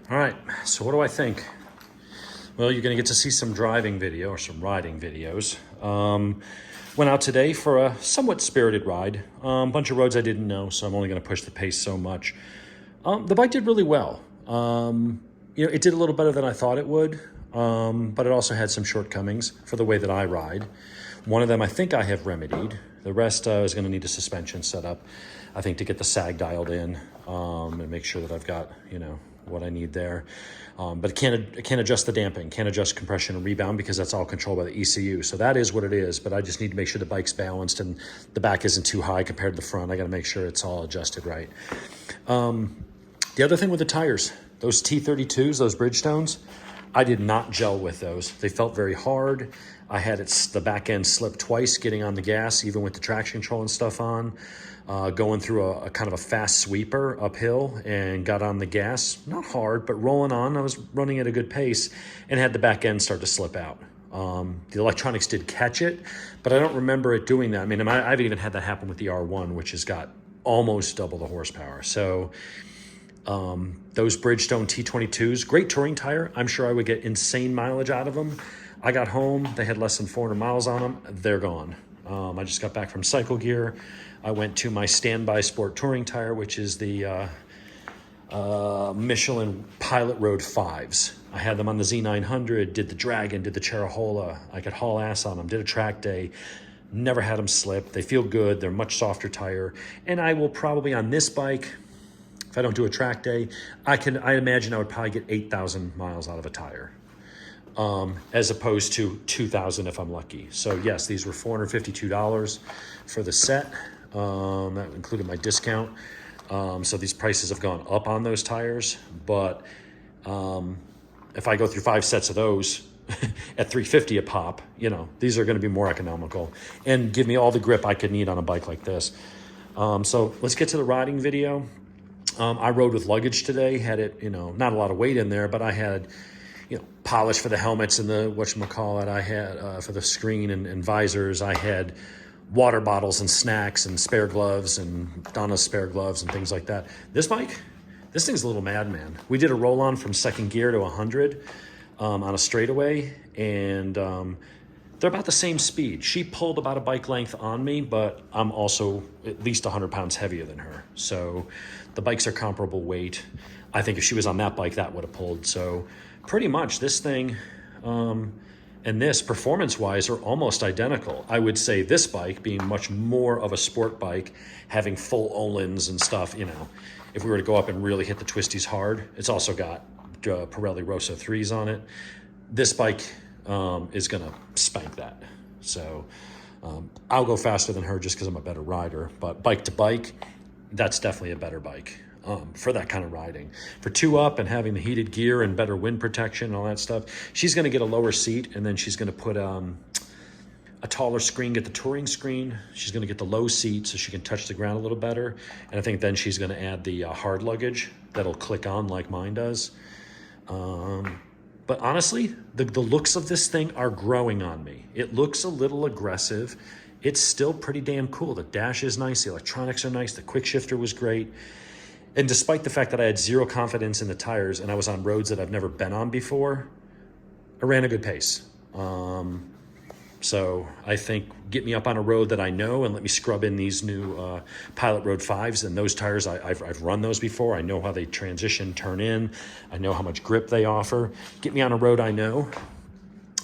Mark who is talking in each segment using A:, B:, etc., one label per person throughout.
A: All right, so what do I think? Well, you're gonna get to see some driving video or some riding videos. Went out today for a somewhat spirited ride. Bunch of roads I didn't know, so I'm only gonna push the pace so much. The bike did really well. It did a little better than I thought it would, but it also had some shortcomings for the way that I ride. One of them I think I have remedied. The rest is gonna need a suspension set up, I think, to get the sag dialed in and make sure that I've got, what I need there. But it can't adjust the damping, can't adjust compression and rebound because that's all controlled by the ECU. So that is what it is, but I just need to make sure the bike's balanced and the back isn't too high compared to the front. I gotta make sure it's all adjusted right. The other thing with the tires, those T32s, those Bridgestones, I did not gel with those. They felt very hard. I had the back end slip twice getting on the gas, even with the traction control and stuff on. Going through a kind of a fast sweeper uphill and got on the gas, not hard, but rolling on. I was running at a good pace and had the back end start to slip out. The electronics did catch it, but I don't remember it doing that. I mean, I haven't even had that happen with the R1, which has got almost double the horsepower. So those Bridgestone T22s, great touring tire. I'm sure I would get insane mileage out of them. I got home, they had less than 400 miles on them. They're gone. I just got back from Cycle Gear. I went to my standby sport touring tire, which is the Michelin Pilot Road 5s. I had them on the Z900, did the Dragon, did the Charahola. I could haul ass on them, did a track day. Never had them slip. They feel good. They're much softer tire. And I will probably, on this bike, if I don't do a track day, I imagine I would probably get 8,000 miles out of a tire. As opposed to 2,000 if I'm lucky. So yes, these were $452 for the set. That included my discount. So these prices have gone up on those tires, but if I go through 5 sets of those at $350 a pop, these are going to be more economical and give me all the grip I could need on a bike like this. So let's get to the riding video. I rode with luggage today, had it, not a lot of weight in there, but I had, polish for the helmets and the whatchamacallit. I had for the screen and visors. I had water bottles and snacks and spare gloves and Donna's spare gloves and things like that. This thing's a little madman. We did a roll-on from second gear to 100 on a straightaway, and they're about the same speed. She pulled about a bike length on me, but I'm also at least 100 pounds heavier than her. So the bikes are comparable weight. I think if she was on that bike, that would have pulled. So pretty much this thing and this, performance-wise, are almost identical. I would say this bike, being much more of a sport bike, having full Öhlins and stuff, if we were to go up and really hit the twisties hard, it's also got Pirelli Rosso 3s on it. This bike is gonna spank that. So I'll go faster than her just because I'm a better rider, but bike to bike, that's definitely a better bike for that kind of riding. For 2-up and having the heated gear and better wind protection and all that stuff, she's gonna get a lower seat, and then she's gonna put a taller screen, get the touring screen. She's gonna get the low seat so she can touch the ground a little better. And I think then she's gonna add the hard luggage that'll click on like mine does. But honestly, the looks of this thing are growing on me. It looks a little aggressive. It's still pretty damn cool. The dash is nice. The electronics are nice. The quick shifter was great. And despite the fact that I had zero confidence in the tires and I was on roads that I've never been on before, I ran a good pace. So I think get me up on a road that I know and let me scrub in these new Pilot Road 5s. And those tires, I've run those before. I know how they transition, turn in. I know how much grip they offer. Get me on a road I know.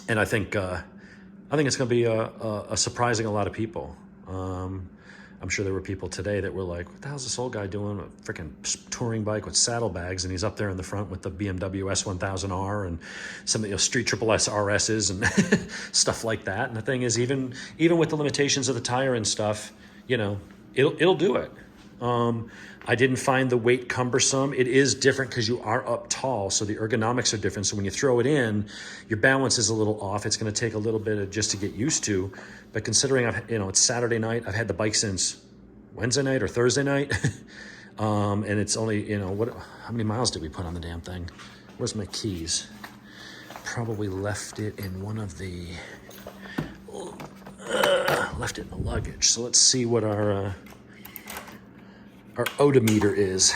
A: And I think it's going to be a surprising a lot of people. I'm sure there were people today that were like, what the hell's this old guy doing? A freaking touring bike with saddlebags, and he's up there in the front with the BMW S1000R and some of the Street Triple S RSs and stuff like that. And the thing is, even with the limitations of the tire and stuff, it'll do it. I didn't find the weight cumbersome. It is different because you are up tall, so the ergonomics are different. So when you throw it in, your balance is a little off. It's going to take a little bit just to get used to. But considering it's Saturday night, I've had the bike since Wednesday night or Thursday night, and it's only how many miles did we put on the damn thing? Where's my keys? Probably left it in one of the left it in the luggage. So let's see what our odometer is.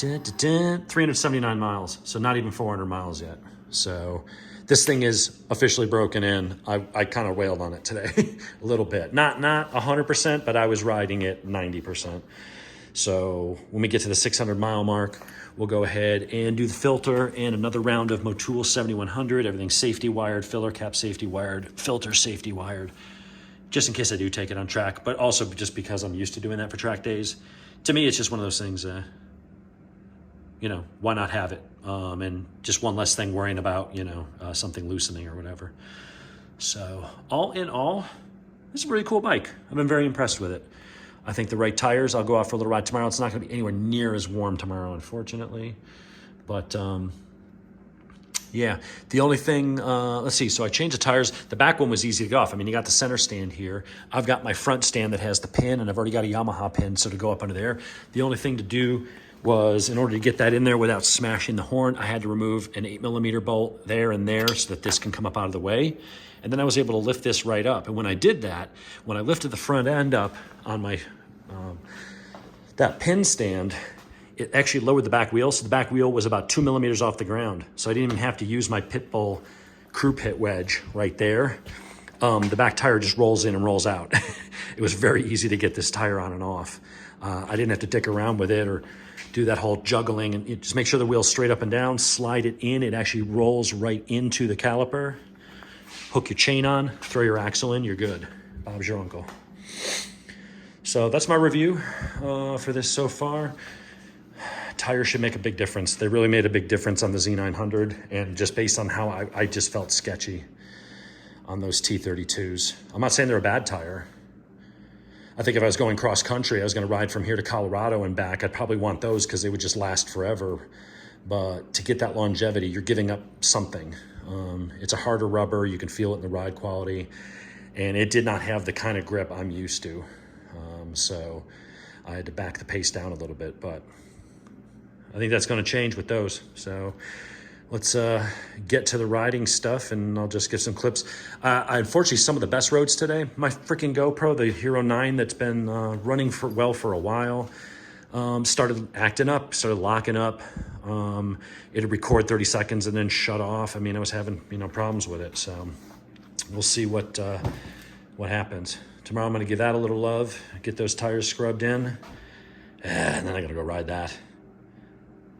A: 379 miles, so not even 400 miles yet. So this thing is officially broken in. I kind of wailed on it today a little bit. Not 100%, but I was riding it 90%. So when we get to the 600 mile mark, we'll go ahead and do the filter and another round of Motul 7100. Everything's safety wired, filler cap safety wired, filter safety wired, just in case I do take it on track, but also just because I'm used to doing that for track days. To me, it's just one of those things, you know, why not have it? And just one less thing worrying about, you know, something loosening or whatever. So all in all, it's a really cool bike. I've been very impressed with it. I think the right tires, I'll go out for a little ride tomorrow. It's not going to be anywhere near as warm tomorrow, unfortunately. But yeah, the only thing, let's see. So I changed the tires. The back one was easy to get off. I mean, you got the center stand here. I've got my front stand that has the pin, and I've already got a Yamaha pin, so to go up under there. The only thing to do was, in order to get that in there without smashing the horn, I had to remove an 8mm bolt there and there so that this can come up out of the way. And then I was able to lift this right up. And when I did that, when I lifted the front end up on my that pin stand, it actually lowered the back wheel. So the back wheel was about 2mm off the ground. So I didn't even have to use my Pitbull crew pit wedge right there. The back tire just rolls in and rolls out. It was very easy to get this tire on and off. I didn't have to dick around with it or do that whole juggling. And just make sure the wheel's straight up and down, slide it in. It actually rolls right into the caliper. Hook your chain on, throw your axle in, you're good. Bob's your uncle. So that's my review for this so far. Tires should make a big difference. They really made a big difference on the Z900, and just based on how I just felt sketchy on those T32s. I'm not saying they're a bad tire. I think if I was going cross country, I was going to ride from here to Colorado and back, I'd probably want those because they would just last forever. But to get that longevity, you're giving up something. It's a harder rubber. You can feel it in the ride quality. And it did not have the kind of grip I'm used to. So I had to back the pace down a little bit. But I think that's going to change with those. So let's get to the riding stuff, and I'll just get some clips. Unfortunately, some of the best roads today, my freaking GoPro, the Hero 9 that's been running for a while, started acting up, started locking up. It'd record 30 seconds and then shut off. I mean, I was having, you know, problems with it. So we'll see what happens. Tomorrow I'm going to give that a little love, get those tires scrubbed in, and then I got to go ride that.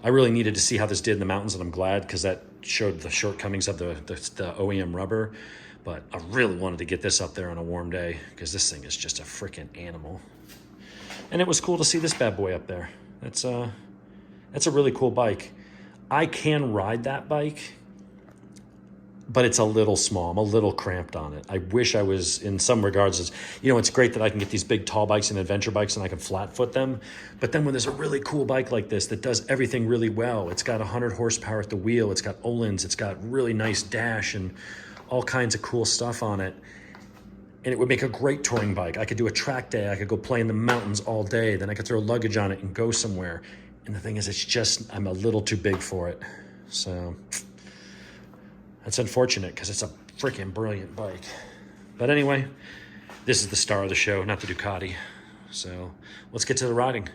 A: I really needed to see how this did in the mountains, and I'm glad because that showed the shortcomings of the OEM rubber. But I really wanted to get this up there on a warm day because this thing is just a freaking animal. And it was cool to see this bad boy up there. That's a really cool bike. I can ride that bike, but it's a little small. I'm a little cramped on it. I wish I was, in some regards, you know, it's great that I can get these big tall bikes and adventure bikes and I can flat foot them. But then when there's a really cool bike like this that does everything really well, it's got 100 horsepower at the wheel, it's got Öhlins, it's got really nice dash and all kinds of cool stuff on it. And it would make a great touring bike. I could do a track day. I could go play in the mountains all day. Then I could throw luggage on it and go somewhere. And the thing is, it's just, I'm a little too big for it. So that's unfortunate because it's a freaking brilliant bike. But anyway, this is the star of the show, not the Ducati. So let's get to the riding.